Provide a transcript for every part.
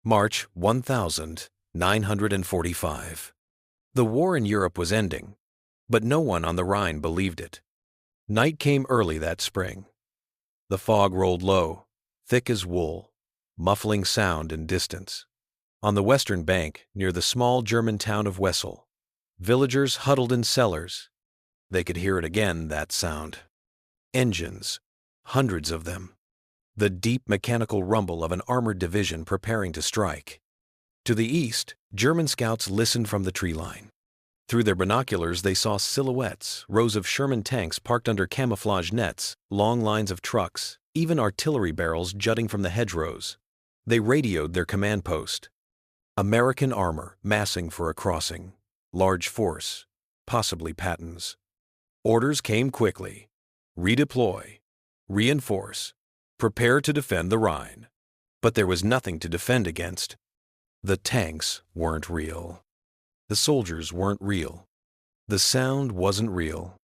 March 1945. The war in Europe was ending, but no one on the Rhine believed it. Night came early that spring. The fog rolled low, thick as wool, muffling sound and distance. On the western bank, near the small German town of Wessel, villagers huddled in cellars. They could hear it again, that sound. Engines, hundreds of them. The deep mechanical rumble of an armored division preparing to strike. To the east, German scouts listened from the tree line. Through their binoculars, they saw silhouettes, rows of Sherman tanks parked under camouflage nets, long lines of trucks, even artillery barrels jutting from the hedgerows. They radioed their command post. American armor massing for a crossing. Large force, possibly Patton's. Orders came quickly. Redeploy. Reinforce. Prepare to defend the Rhine. But there was nothing to defend against. The tanks weren't real. The soldiers weren't real. The sound wasn't real.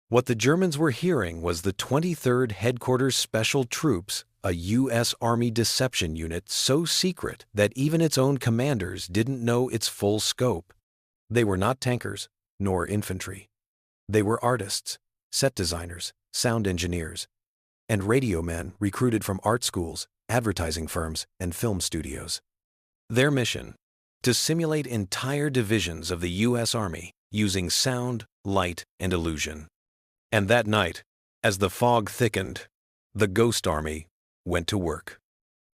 What the Germans were hearing was the 23rd Headquarters Special Troops, a U.S. Army deception unit so secret that even its own commanders didn't know its full scope. They were not tankers, nor infantry. They were artists, set designers, sound engineers, and radio men recruited from art schools, advertising firms, and film studios. Their mission: to simulate entire divisions of the U.S. Army using sound, light, and illusion. And that night, as the fog thickened, the Ghost Army went to work.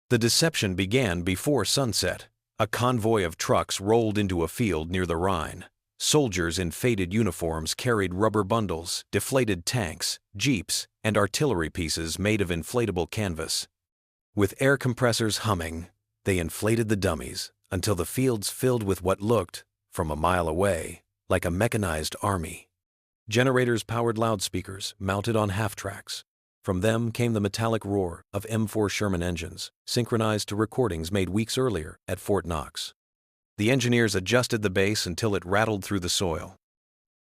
The deception began before sunset. A convoy of trucks rolled into a field near the Rhine. Soldiers in faded uniforms carried rubber bundles, deflated tanks, jeeps, and artillery pieces made of inflatable canvas. With air compressors humming, they inflated the dummies until the fields filled with what looked, from a mile away, like a mechanized army. Generators powered loudspeakers mounted on half-tracks. From them came the metallic roar of M4 Sherman engines, synchronized to recordings made weeks earlier at Fort Knox. The engineers adjusted the bass until it rattled through the soil.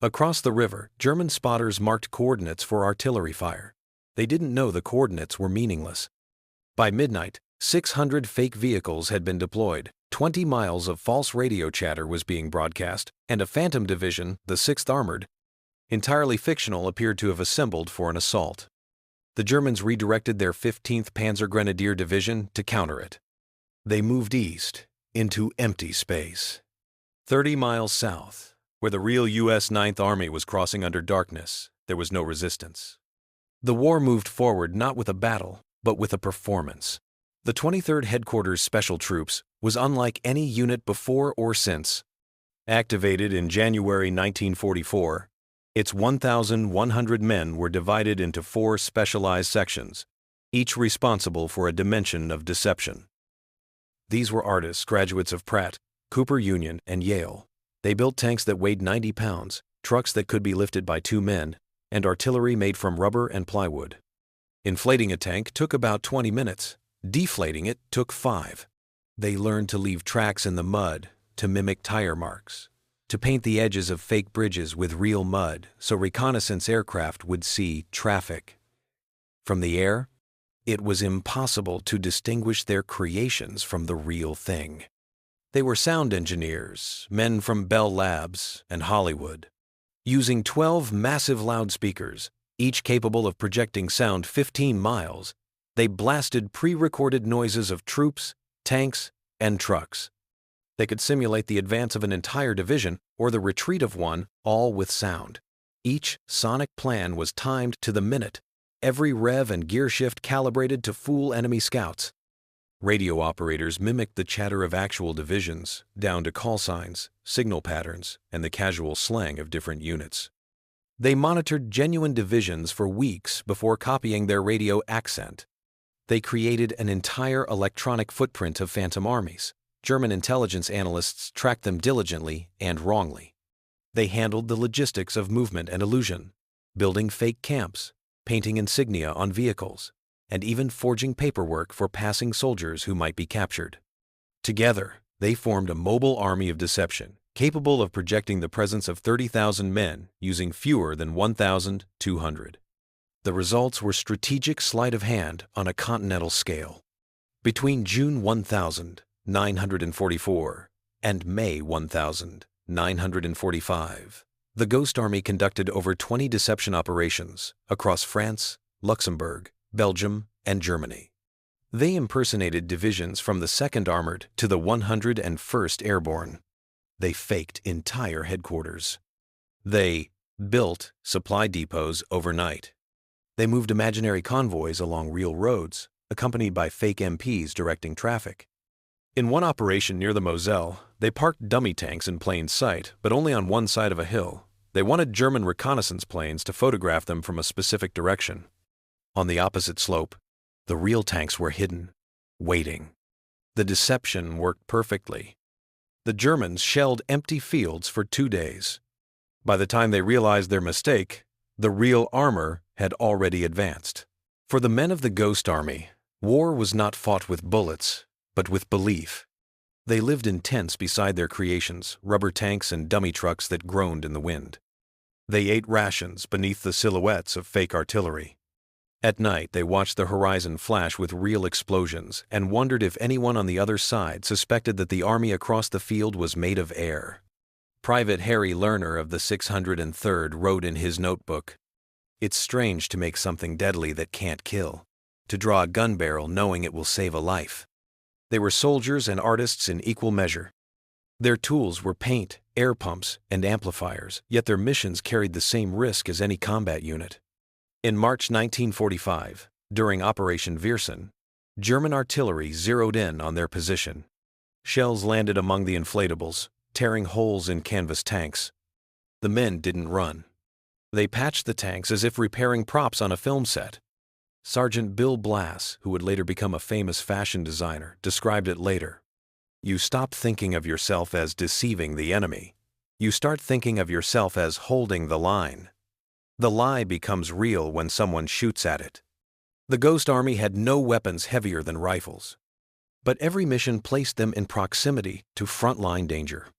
Across the river, German spotters marked coordinates for artillery fire. They didn't know the coordinates were meaningless. By midnight, 600 fake vehicles had been deployed, 20 miles of false radio chatter was being broadcast, and a Phantom Division, the 6th Armored, entirely fictional, appeared to have assembled for an assault. The Germans redirected their 15th Panzer Grenadier Division to counter it. They moved east, into empty space. 30 miles south, where the real U.S. 9th Army was crossing under darkness, there was no resistance. The war moved forward not with a battle, but with a performance. The 23rd Headquarters Special Troops was unlike any unit before or since. Activated in January 1944, its 1,100 men were divided into 4 specialized sections, each responsible for a dimension of deception. These were artists, graduates of Pratt, Cooper Union, and Yale. They built tanks that weighed 90 pounds, trucks that could be lifted by 2 men, and artillery made from rubber and plywood. Inflating a tank took about 20 minutes. Deflating it took 5. They learned to leave tracks in the mud, to mimic tire marks, to paint the edges of fake bridges with real mud so reconnaissance aircraft would see traffic. From the air, it was impossible to distinguish their creations from the real thing. They were sound engineers, men from Bell Labs and Hollywood. Using 12 massive loudspeakers, each capable of projecting sound 15 miles, they blasted pre-recorded noises of troops, tanks, and trucks. They could simulate the advance of an entire division or the retreat of one, all with sound. Each sonic plan was timed to the minute, every rev and gear shift calibrated to fool enemy scouts. Radio operators mimicked the chatter of actual divisions, down to call signs, signal patterns, and the casual slang of different units. They monitored genuine divisions for weeks before copying their radio accent. They created an entire electronic footprint of phantom armies. German intelligence analysts tracked them diligently and wrongly. They handled the logistics of movement and illusion, building fake camps, painting insignia on vehicles, and even forging paperwork for passing soldiers who might be captured. Together, they formed a mobile army of deception, capable of projecting the presence of 30,000 men using fewer than 1,200. The results were strategic sleight of hand on a continental scale. Between June 1000, 1944, and May 1945. The Ghost Army conducted over 20 deception operations across France, Luxembourg, Belgium, and Germany. They impersonated divisions from the 2nd Armored to the 101st Airborne. They faked entire headquarters. They built supply depots overnight. They moved imaginary convoys along real roads, accompanied by fake MPs directing traffic. In one operation near the Moselle, they parked dummy tanks in plain sight, but only on one side of a hill. They wanted German reconnaissance planes to photograph them from a specific direction. On the opposite slope, the real tanks were hidden, waiting. The deception worked perfectly. The Germans shelled empty fields for 2 days. By the time they realized their mistake, the real armor had already advanced. For the men of the Ghost Army, war was not fought with bullets, but with belief. They lived in tents beside their creations, rubber tanks and dummy trucks that groaned in the wind. They ate rations beneath the silhouettes of fake artillery. At night, they watched the horizon flash with real explosions and wondered if anyone on the other side suspected that the army across the field was made of air. Private Harry Lerner of the 603rd wrote in his notebook, "It's strange to make something deadly that can't kill, to draw a gun barrel knowing it will save a life." They were soldiers and artists in equal measure. Their tools were paint, air pumps, and amplifiers, yet their missions carried the same risk as any combat unit. In March 1945, during Operation Viersen, German artillery zeroed in on their position. Shells landed among the inflatables, tearing holes in canvas tanks. The men didn't run. They patched the tanks as if repairing props on a film set. Sergeant Bill Blass, who would later become a famous fashion designer, described it later. "You stop thinking of yourself as deceiving the enemy. You start thinking of yourself as holding the line. The lie becomes real when someone shoots at it." The Ghost Army had no weapons heavier than rifles, but every mission placed them in proximity to frontline danger.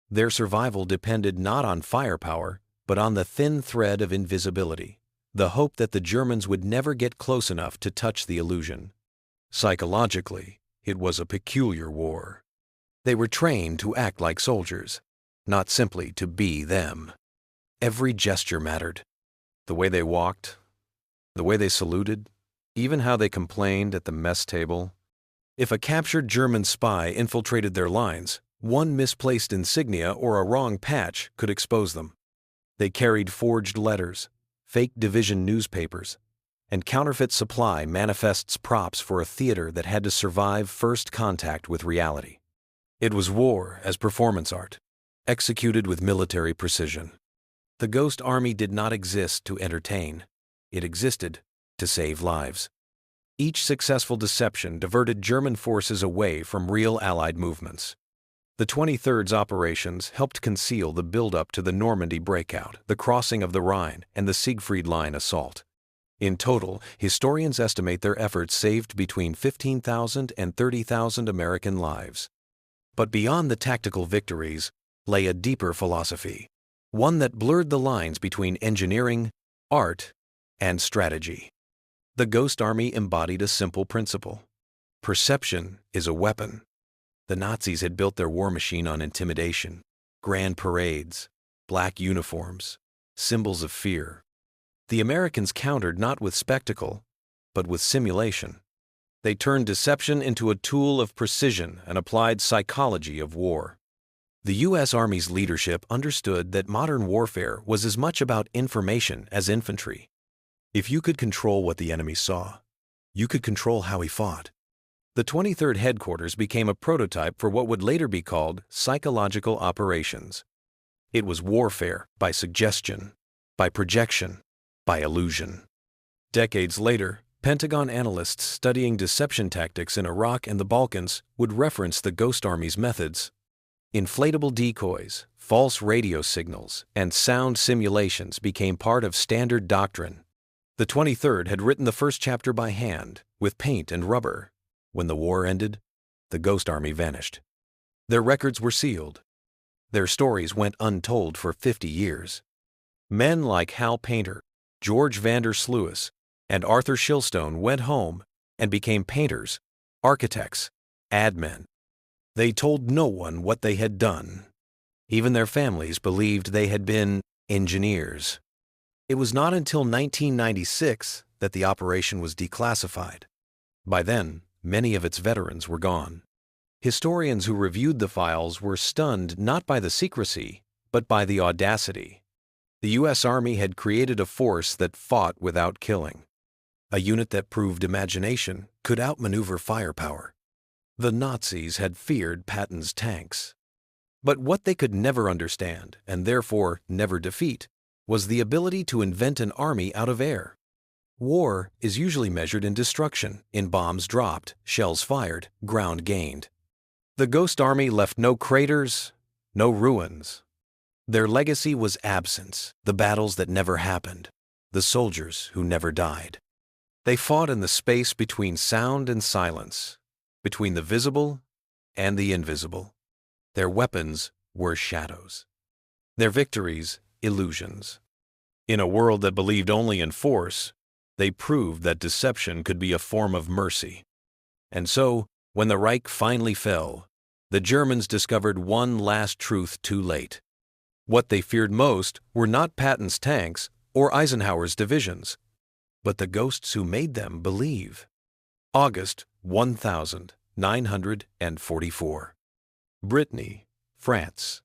Their survival depended not on firepower, but on the thin thread of invisibility, the hope that the Germans would never get close enough to touch the illusion. Psychologically, it was a peculiar war. They were trained to act like soldiers, not simply to be them. Every gesture mattered. The way they walked, the way they saluted, even how they complained at the mess table. If a captured German spy infiltrated their lines, one misplaced insignia or a wrong patch could expose them. They carried forged letters, fake division newspapers, and counterfeit supply manifests props for a theater that had to survive first contact with reality. It was war as performance art, executed with military precision. The Ghost Army did not exist to entertain. It existed to save lives. Each successful deception diverted German forces away from real Allied movements. The 23rd's operations helped conceal the buildup to the Normandy breakout, the crossing of the Rhine, and the Siegfried Line assault. In total, historians estimate their efforts saved between 15,000 and 30,000 American lives. But beyond the tactical victories lay a deeper philosophy, one that blurred the lines between engineering, art, and strategy. The Ghost Army embodied a simple principle. Perception is a weapon. The Nazis had built their war machine on intimidation, grand parades, black uniforms, symbols of fear. The Americans countered not with spectacle, but with simulation. They turned deception into a tool of precision and applied psychology of war. The U.S. Army's leadership understood that modern warfare was as much about information as infantry. If you could control what the enemy saw, you could control how he fought. The 23rd Headquarters became a prototype for what would later be called psychological operations. It was warfare by suggestion, by projection, by illusion. Decades later, Pentagon analysts studying deception tactics in Iraq and the Balkans would reference the Ghost Army's methods. Inflatable decoys, false radio signals, and sound simulations became part of standard doctrine. The 23rd had written the first chapter by hand, with paint and rubber. When the war ended, the Ghost Army vanished. Their records were sealed. Their stories went untold for 50 years. Men like Hal Painter, George Vander Sluis, and Arthur Shilstone went home and became painters, architects, ad men, They told no one what they had done. Even their families believed they had been engineers. It was not until 1996 that the operation was declassified. By then, many of its veterans were gone. Historians who reviewed the files were stunned not by the secrecy, but by the audacity. The U.S. Army had created a force that fought without killing, a unit that proved imagination could outmaneuver firepower. The Nazis had feared Patton's tanks. But what they could never understand, and therefore never defeat, was the ability to invent an army out of air. War is usually measured in destruction, in bombs dropped, shells fired, ground gained. The Ghost Army left no craters, no ruins. Their legacy was absence, the battles that never happened, the soldiers who never died. They fought in the space between sound and silence, between the visible and the invisible. Their weapons were shadows. Their victories, illusions. In a world that believed only in force, they proved that deception could be a form of mercy. And so, when the Reich finally fell, the Germans discovered one last truth too late. What they feared most were not Patton's tanks or Eisenhower's divisions, but the ghosts who made them believe. August 1944. Brittany, France.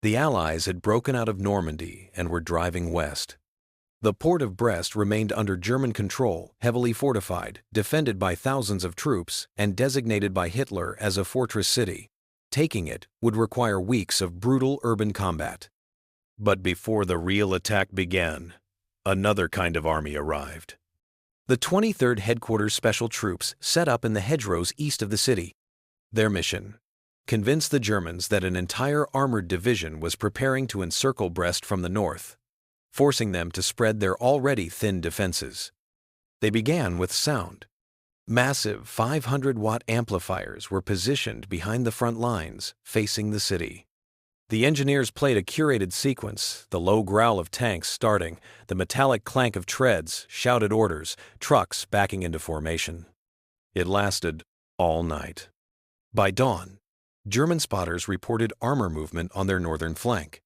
The Allies had broken out of Normandy and were driving west. The port of Brest remained under German control, heavily fortified, defended by thousands of troops, and designated by Hitler as a fortress city. Taking it would require weeks of brutal urban combat. But before the real attack began, another kind of army arrived. The 23rd Headquarters Special Troops set up in the hedgerows east of the city. Their mission: convince the Germans that an entire armored division was preparing to encircle Brest from the north, forcing them to spread their already thin defenses. They began with sound. Massive 500-watt amplifiers were positioned behind the front lines, facing the city. The engineers played a curated sequence, the low growl of tanks starting, the metallic clank of treads, shouted orders, trucks backing into formation. It lasted all night. By dawn, German spotters reported armor movement on their northern flank.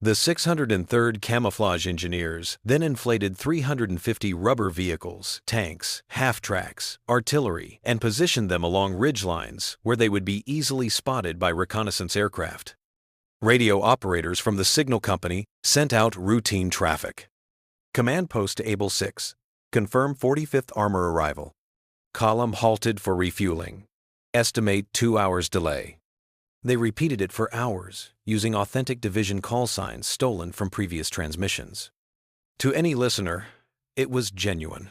The 603rd Camouflage Engineers then inflated 350 rubber vehicles, tanks, half-tracks, artillery, and positioned them along ridge lines where they would be easily spotted by reconnaissance aircraft. Radio operators from the signal company sent out routine traffic. Command post to Able 6. Confirm 45th Armor arrival. Column halted for refueling. Estimate 2 hours delay. They repeated it for hours, using authentic division call signs stolen from previous transmissions. To any listener, it was genuine.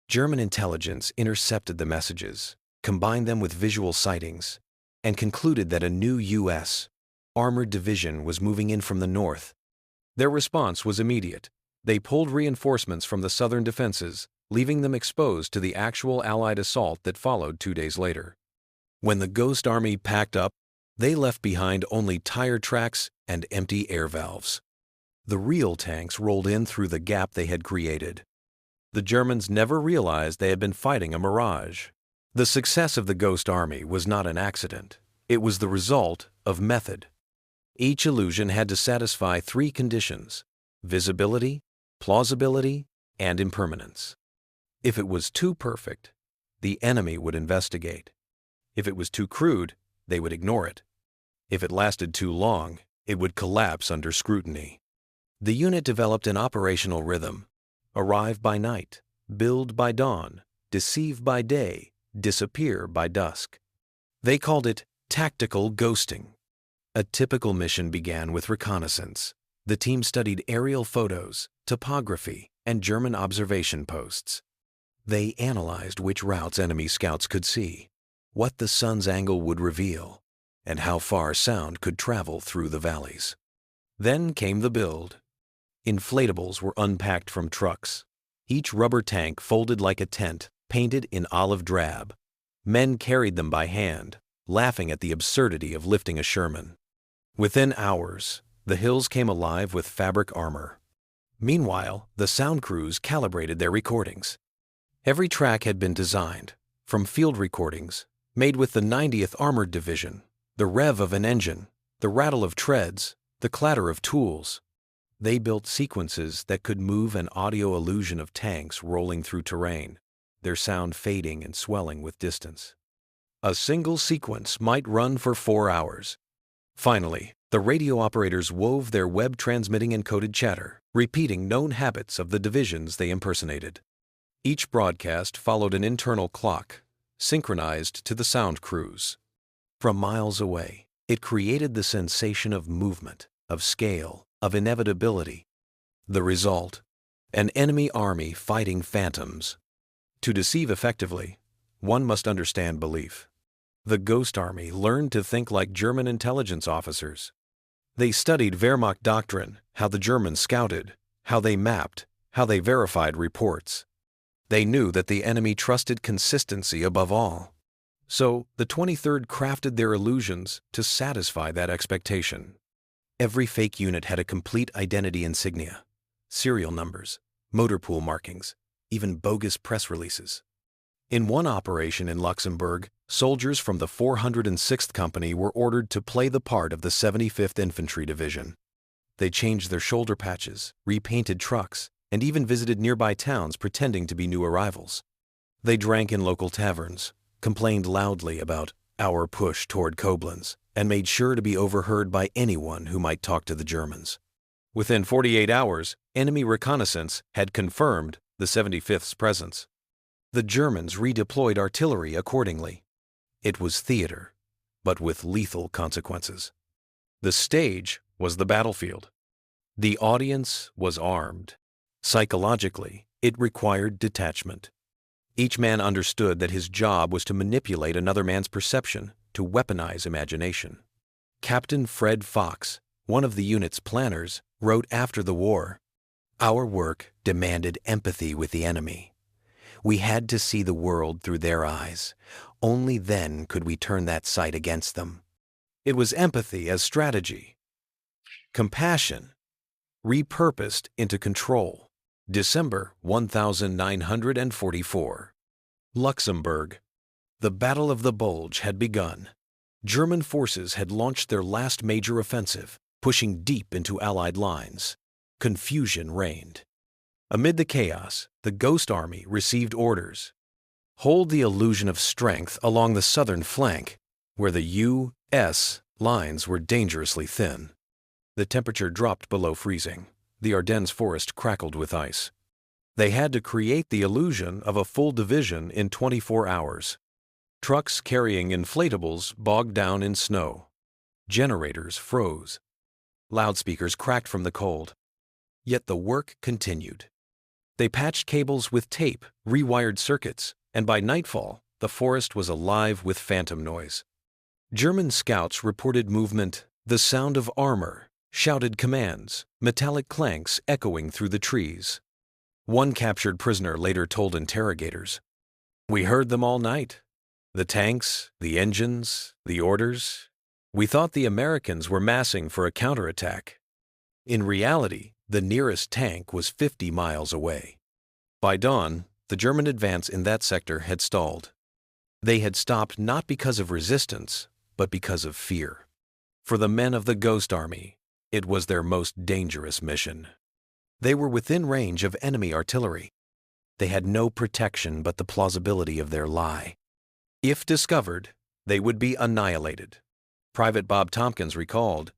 German intelligence intercepted the messages, combined them with visual sightings, and concluded that a new U.S. armored division was moving in from the north. Their response was immediate. They pulled reinforcements from the southern defenses, leaving them exposed to the actual Allied assault that followed 2 days later. When the Ghost Army packed up, they left behind only tire tracks and empty air valves. The real tanks rolled in through the gap they had created. The Germans never realized they had been fighting a mirage. The success of the Ghost Army was not an accident. It was the result of method. Each illusion had to satisfy 3 conditions: visibility, plausibility, and impermanence. If it was too perfect, the enemy would investigate. If it was too crude, they would ignore it. If it lasted too long, it would collapse under scrutiny. The unit developed an operational rhythm: arrive by night, build by dawn, deceive by day, disappear by dusk. They called it tactical ghosting. A typical mission began with reconnaissance. The team studied aerial photos, topography, and German observation posts. They analyzed which routes enemy scouts could see, what the sun's angle would reveal, and how far sound could travel through the valleys. Then came the build. Inflatables were unpacked from trucks. Each rubber tank folded like a tent, painted in olive drab. Men carried them by hand, laughing at the absurdity of lifting a Sherman. Within hours, the hills came alive with fabric armor. Meanwhile, the sound crews calibrated their recordings. Every track had been designed, from field recordings, made with the 90th Armored Division, The rev of an engine, the rattle of treads, the clatter of tools. They built sequences that could move an audio illusion of tanks rolling through terrain, their sound fading and swelling with distance. A single sequence might run for 4 hours. Finally, the radio operators wove their web-transmitting encoded chatter, repeating known habits of the divisions they impersonated. Each broadcast followed an internal clock, synchronized to the sound crews. From miles away, it created the sensation of movement, of scale, of inevitability. The result: an enemy army fighting phantoms. To deceive effectively, one must understand belief. The Ghost Army learned to think like German intelligence officers. They studied Wehrmacht doctrine, how the Germans scouted, how they mapped, how they verified reports. They knew that the enemy trusted consistency above all. So, the 23rd crafted their illusions to satisfy that expectation. Every fake unit had a complete identity insignia, serial numbers, motor pool markings, even bogus press releases. In one operation in Luxembourg, soldiers from the 406th Company were ordered to play the part of the 75th Infantry Division. They changed their shoulder patches, repainted trucks, and even visited nearby towns pretending to be new arrivals. They drank in local taverns, complained loudly about our push toward Koblenz, and made sure to be overheard by anyone who might talk to the Germans. Within 48 hours, enemy reconnaissance had confirmed the 75th's presence. The Germans redeployed artillery accordingly. It was theater, but with lethal consequences. The stage was the battlefield. The audience was armed. Psychologically, it required detachment. Each man understood that his job was to manipulate another man's perception, to weaponize imagination. Captain Fred Fox, one of the unit's planners, wrote after the war, "Our work demanded empathy with the enemy. We had to see the world through their eyes. Only then could we turn that sight against them." It was empathy as strategy. Compassion, repurposed into control. December 1944. Luxembourg. The Battle of the Bulge had begun. German forces had launched their last major offensive, pushing deep into Allied lines. Confusion reigned. Amid the chaos, the Ghost Army received orders. Hold the illusion of strength along the southern flank, where the U.S. lines were dangerously thin. The temperature dropped below freezing. The Ardennes forest crackled with ice. They had to create the illusion of a full division in 24 hours. Trucks carrying inflatables bogged down in snow. Generators froze. Loudspeakers cracked from the cold. Yet the work continued. They patched cables with tape, rewired circuits, and by nightfall, the forest was alive with phantom noise. German scouts reported movement, the sound of armor, shouted commands, metallic clanks echoing through the trees. One captured prisoner later told interrogators, "We heard them all night. The tanks, the engines, the orders. We thought the Americans were massing for a counterattack." In reality, the nearest tank was 50 miles away. By dawn, the German advance in that sector had stalled. They had stopped not because of resistance, but because of fear. For the men of the Ghost Army, it was their most dangerous mission. They were within range of enemy artillery. They had no protection but the plausibility of their lie. If discovered, they would be annihilated. Private Bob Tompkins recalled,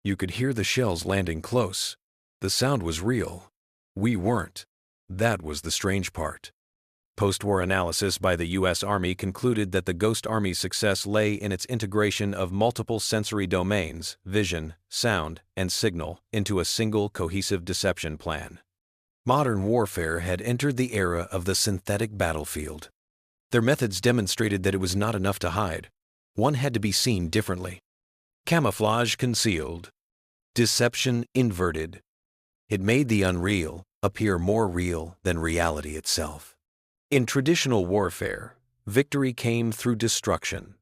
"You could hear the shells landing close. The sound was real. We weren't. That was the strange part." Post-war analysis by the U.S. Army concluded that the Ghost Army's success lay in its integration of multiple sensory domains, vision, sound, and signal, into a single cohesive deception plan. Modern warfare had entered the era of the synthetic battlefield. Their methods demonstrated that it was not enough to hide. One had to be seen differently. Camouflage concealed. Deception inverted. It made the unreal appear more real than reality itself. In traditional warfare, victory came through destruction.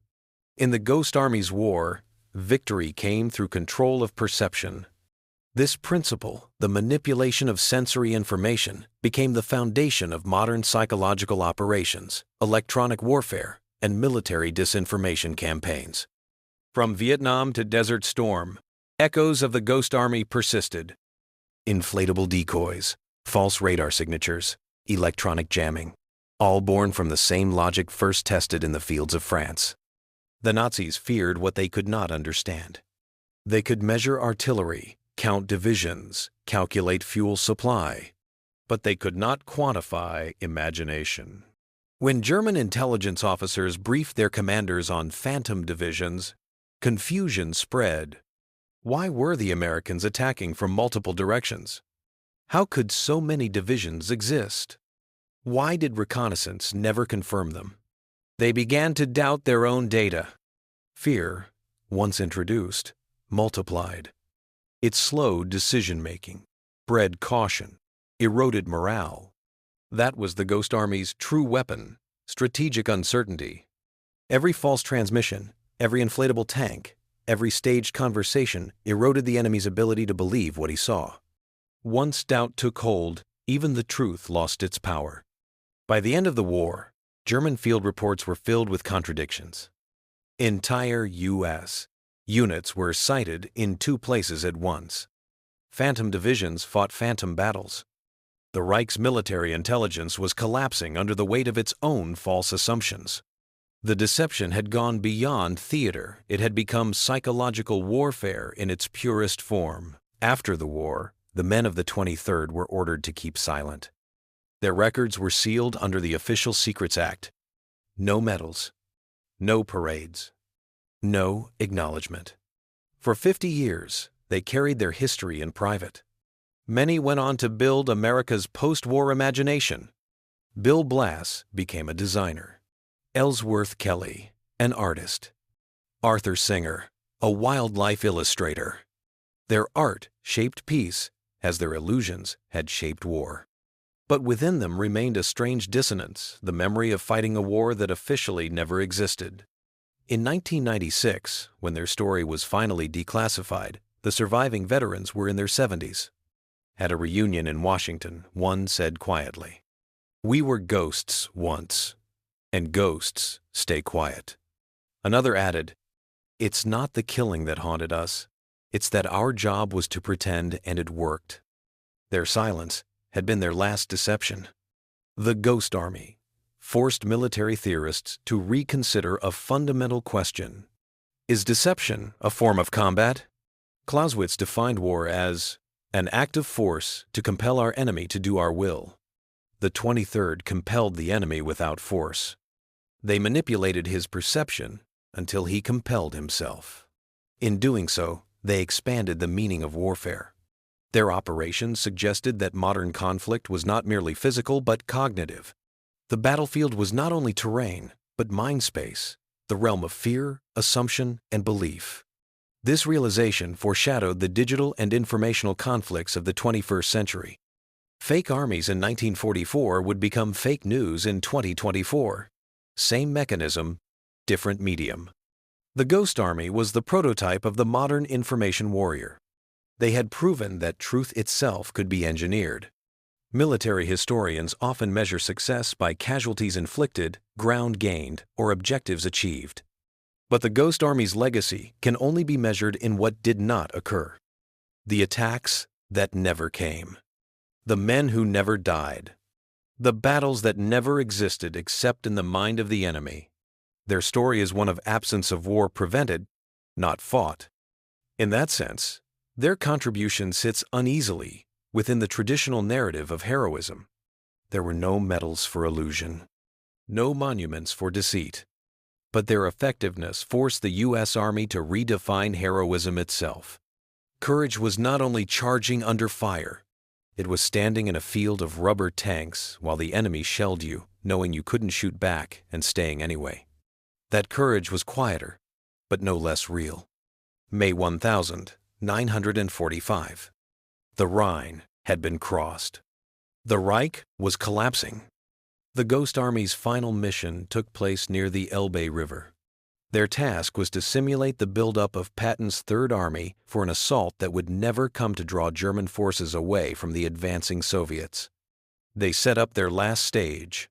In the Ghost Army's war, victory came through control of perception. This principle, the manipulation of sensory information, became the foundation of modern psychological operations, electronic warfare, and military disinformation campaigns. From Vietnam to Desert Storm, echoes of the Ghost Army persisted. Inflatable decoys, false radar signatures, electronic jamming, all born from the same logic first tested in the fields of France. The Nazis feared what they could not understand. They could measure artillery, count divisions, calculate fuel supply, but they could not quantify imagination. When German intelligence officers briefed their commanders on phantom divisions, confusion spread. Why were the Americans attacking from multiple directions? How could so many divisions exist? Why did reconnaissance never confirm them? They began to doubt their own data. Fear, once introduced, multiplied. It slowed decision-making, bred caution, eroded morale. That was the Ghost Army's true weapon, strategic uncertainty. Every false transmission, every inflatable tank, every staged conversation eroded the enemy's ability to believe what he saw. Once doubt took hold, even the truth lost its power. By the end of the war, German field reports were filled with contradictions. Entire U.S. units were sighted in 2 places at once. Phantom divisions fought phantom battles. The Reich's military intelligence was collapsing under the weight of its own false assumptions. The deception had gone beyond theater. It had become psychological warfare in its purest form. After the war, the men of the 23rd were ordered to keep silent. Their records were sealed under the Official Secrets Act. No medals, no parades, no acknowledgement. For 50 years, they carried their history in private. Many went on to build America's post-war imagination. Bill Blass became a designer. Ellsworth Kelly, an artist. Arthur Singer, a wildlife illustrator. Their art shaped peace as their illusions had shaped war. But within them remained a strange dissonance, the memory of fighting a war that officially never existed. In 1996, when their story was finally declassified, the surviving veterans were in their 70s. At a reunion in Washington, one said quietly, "We were ghosts once, and ghosts stay quiet." Another added, "It's not the killing that haunted us, it's that our job was to pretend and it worked." Their silence had been their last deception. The Ghost Army forced military theorists to reconsider a fundamental question. Is deception a form of combat? Clausewitz defined war as an act of force to compel our enemy to do our will. The 23rd compelled the enemy without force. They manipulated his perception until he compelled himself. In doing so, they expanded the meaning of warfare. Their operations suggested that modern conflict was not merely physical but cognitive. The battlefield was not only terrain, but mind space, the realm of fear, assumption, and belief. This realization foreshadowed the digital and informational conflicts of the 21st century. Fake armies in 1944 would become fake news in 2024. Same mechanism, different medium. The Ghost Army was the prototype of the modern information warrior. They had proven that truth itself could be engineered. Military historians often measure success by casualties inflicted, ground gained, or objectives achieved. But the Ghost Army's legacy can only be measured in what did not occur. The attacks that never came. The men who never died. The battles that never existed except in the mind of the enemy. Their story is one of absence of war prevented, not fought. In that sense, their contribution sits uneasily within the traditional narrative of heroism. There were no medals for illusion, no monuments for deceit, but their effectiveness forced the U.S. Army to redefine heroism itself. Courage was not only charging under fire, it was standing in a field of rubber tanks while the enemy shelled you, knowing you couldn't shoot back and staying anyway. That courage was quieter, but no less real. May 1945. The Rhine had been crossed. The Reich was collapsing. The Ghost Army's final mission took place near the Elbe River. Their task was to simulate the buildup of Patton's Third Army for an assault that would never come to draw German forces away from the advancing Soviets. They set up their last stage.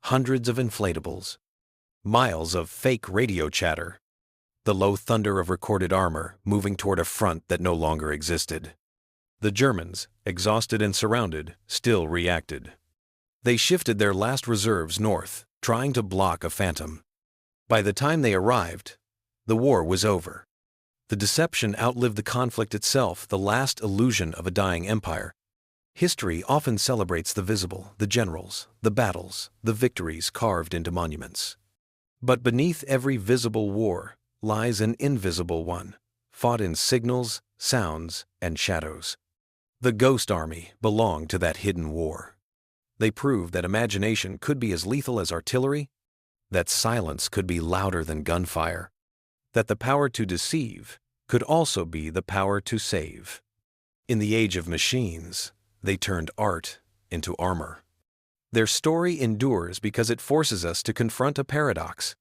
Hundreds of inflatables. Miles of fake radio chatter. the low thunder of recorded armor moving toward a front that no longer existed. The Germans, exhausted and surrounded, still reacted. They shifted their last reserves north, trying to block a phantom. By the time they arrived, the war was over. The deception outlived the conflict itself, the last illusion of a dying empire. History often celebrates the visible, the generals, the battles, the victories carved into monuments. But beneath every visible war lies an invisible one, fought in signals, sounds, and shadows. The Ghost Army belonged to that hidden war. They proved that imagination could be as lethal as artillery, that silence could be louder than gunfire, that the power to deceive could also be the power to save. In the age of machines, they turned art into armor. Their story endures because it forces us to confront a paradox,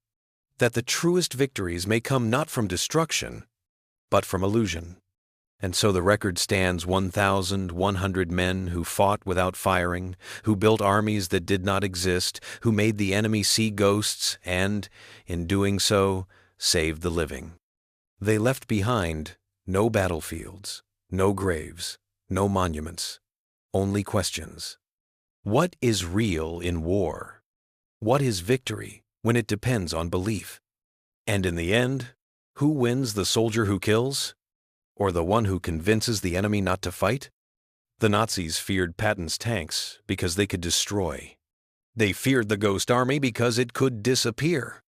that the truest victories may come not from destruction, but from illusion. And so the record stands: 1,100 men who fought without firing, who built armies that did not exist, who made the enemy see ghosts and, in doing so, saved the living. They left behind no battlefields, no graves, no monuments, only questions. What is real in war? What is victory when it depends on belief? And in the end, who wins, the soldier who kills, or the one who convinces the enemy not to fight? The Nazis feared Patton's tanks because they could destroy. They feared the Ghost Army because it could disappear.